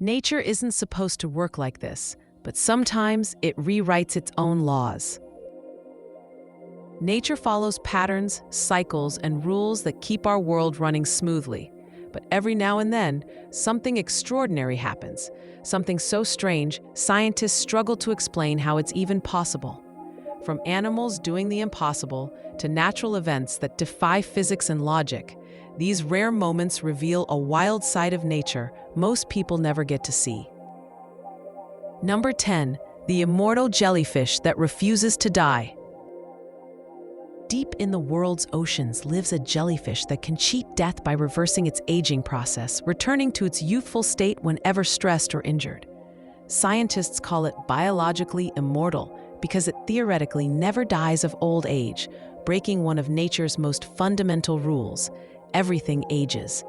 Nature isn't supposed to work like this, but sometimes it rewrites its own laws. Nature follows patterns, cycles, and rules that keep our world running smoothly. But every now and then, something extraordinary happens. Something so strange, scientists struggle to explain how it's even possible. From animals doing the impossible to natural events that defy physics and logic, these rare moments reveal a wild side of nature most people never get to see. Number 10. The immortal jellyfish that refuses to die. Deep in the world's oceans lives a jellyfish that can cheat death by reversing its aging process, returning to its youthful state whenever stressed or injured. Scientists call it biologically immortal because it theoretically never dies of old age, breaking one of nature's most fundamental rules: everything ages.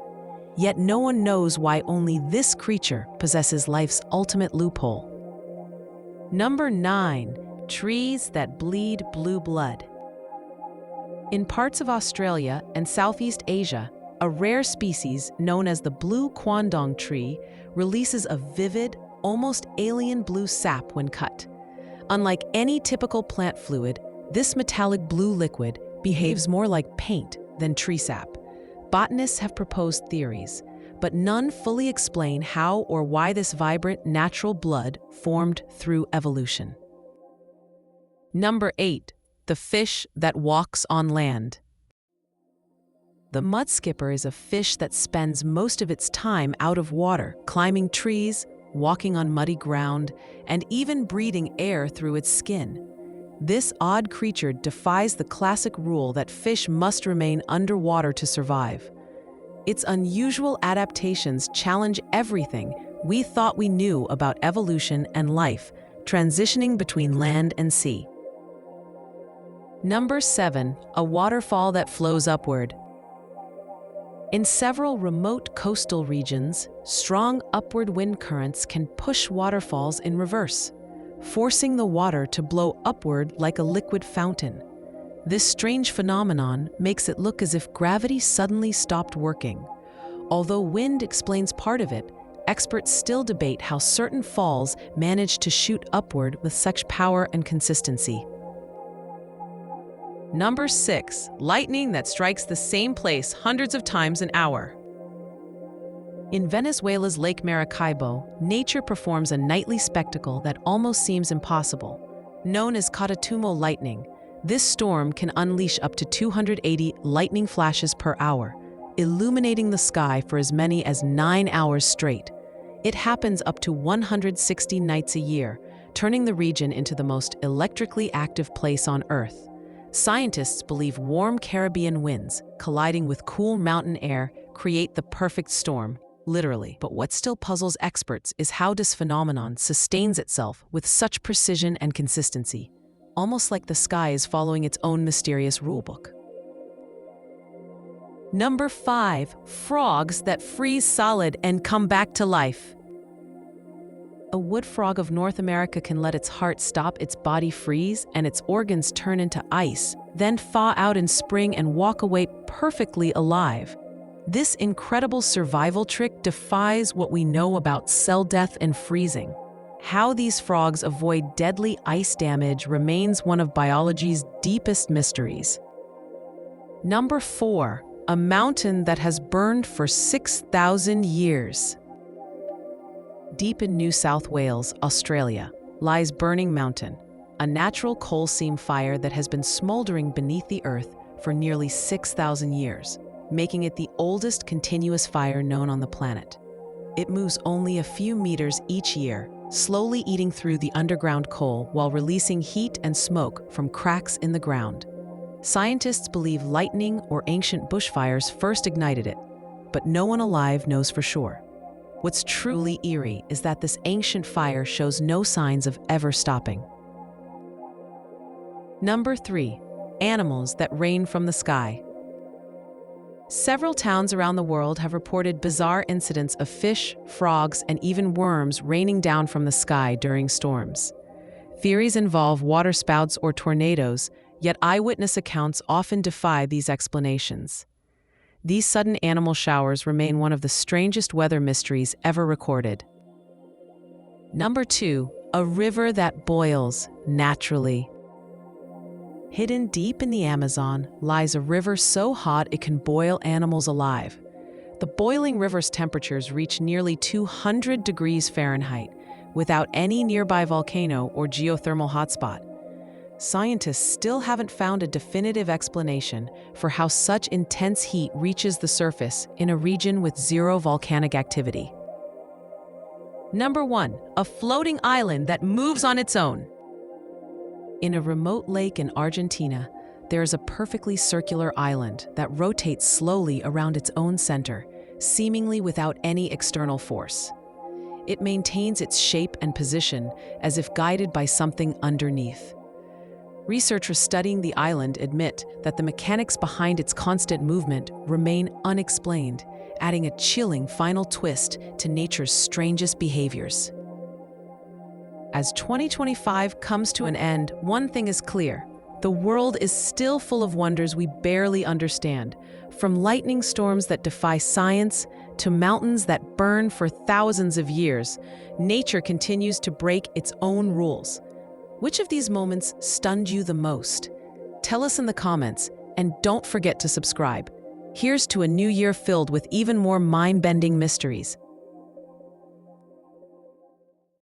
Yet no one knows why only this creature possesses life's ultimate loophole. Number 9. Trees that bleed blue blood. In parts of Australia and Southeast Asia, a rare species known as the blue quandong tree releases a vivid, almost alien blue sap when cut. Unlike any typical plant fluid, this metallic blue liquid behaves more like paint than tree sap. Botanists have proposed theories, but none fully explain how or why this vibrant natural blood formed through evolution. Number 8. The fish that walks on land. The mudskipper is a fish that spends most of its time out of water, climbing trees, walking on muddy ground, and even breathing air through its skin. This odd creature defies the classic rule that fish must remain underwater to survive. Its unusual adaptations challenge everything we thought we knew about evolution and life, transitioning between land and sea. Number 7. A waterfall that flows upward. In several remote coastal regions, strong upward wind currents can push waterfalls in reverse, forcing the water to blow upward like a liquid fountain. This strange phenomenon makes it look as if gravity suddenly stopped working. Although wind explains part of it, experts still debate how certain falls manage to shoot upward with such power and consistency. Number 6. Lightning that strikes the same place hundreds of times an hour. In Venezuela's Lake Maracaibo, nature performs a nightly spectacle that almost seems impossible. Known as Catatumbo lightning, this storm can unleash up to 280 lightning flashes per hour, illuminating the sky for as many as 9 hours straight. It happens up to 160 nights a year, turning the region into the most electrically active place on Earth. Scientists believe warm Caribbean winds, colliding with cool mountain air, create the perfect storm, literally. But what still puzzles experts is how this phenomenon sustains itself with such precision and consistency, almost like the sky is following its own mysterious rulebook. Number 5. Frogs that freeze solid and come back to life. A wood frog of North America can let its heart stop, its body freeze, and its organs turn into ice, then thaw out in spring and walk away perfectly alive. This incredible survival trick defies what we know about cell death and freezing. How these frogs avoid deadly ice damage remains one of biology's deepest mysteries. Number 4. A mountain that has burned for 6,000 years. Deep in New South Wales, Australia, lies Burning Mountain, a natural coal seam fire that has been smoldering beneath the earth for nearly 6,000 years, making it the oldest continuous fire known on the planet. It moves only a few meters each year, slowly eating through the underground coal while releasing heat and smoke from cracks in the ground. Scientists believe lightning or ancient bushfires first ignited it, but no one alive knows for sure. What's truly eerie is that this ancient fire shows no signs of ever stopping. Number 3. Animals that rain from the sky. Several towns around the world have reported bizarre incidents of fish, frogs, and even worms raining down from the sky during storms. Theories involve waterspouts or tornadoes, yet eyewitness accounts often defy these explanations. These sudden animal showers remain one of the strangest weather mysteries ever recorded. Number 2, a river that boils naturally. Hidden deep in the Amazon lies a river so hot it can boil animals alive. The boiling river's temperatures reach nearly 200 degrees Fahrenheit, without any nearby volcano or geothermal hotspot. Scientists still haven't found a definitive explanation for how such intense heat reaches the surface in a region with zero volcanic activity. Number 1, a floating island that moves on its own. In a remote lake in Argentina, there is a perfectly circular island that rotates slowly around its own center, seemingly without any external force. It maintains its shape and position as if guided by something underneath. Researchers studying the island admit that the mechanics behind its constant movement remain unexplained, adding a chilling final twist to nature's strangest behaviors. As 2025 comes to an end, one thing is clear. The world is still full of wonders we barely understand, from lightning storms that defy science to mountains that burn for thousands of years. Nature continues to break its own rules. Which of these moments stunned you the most? Tell us in the comments, and don't forget to subscribe. Here's to a new year filled with even more mind-bending mysteries.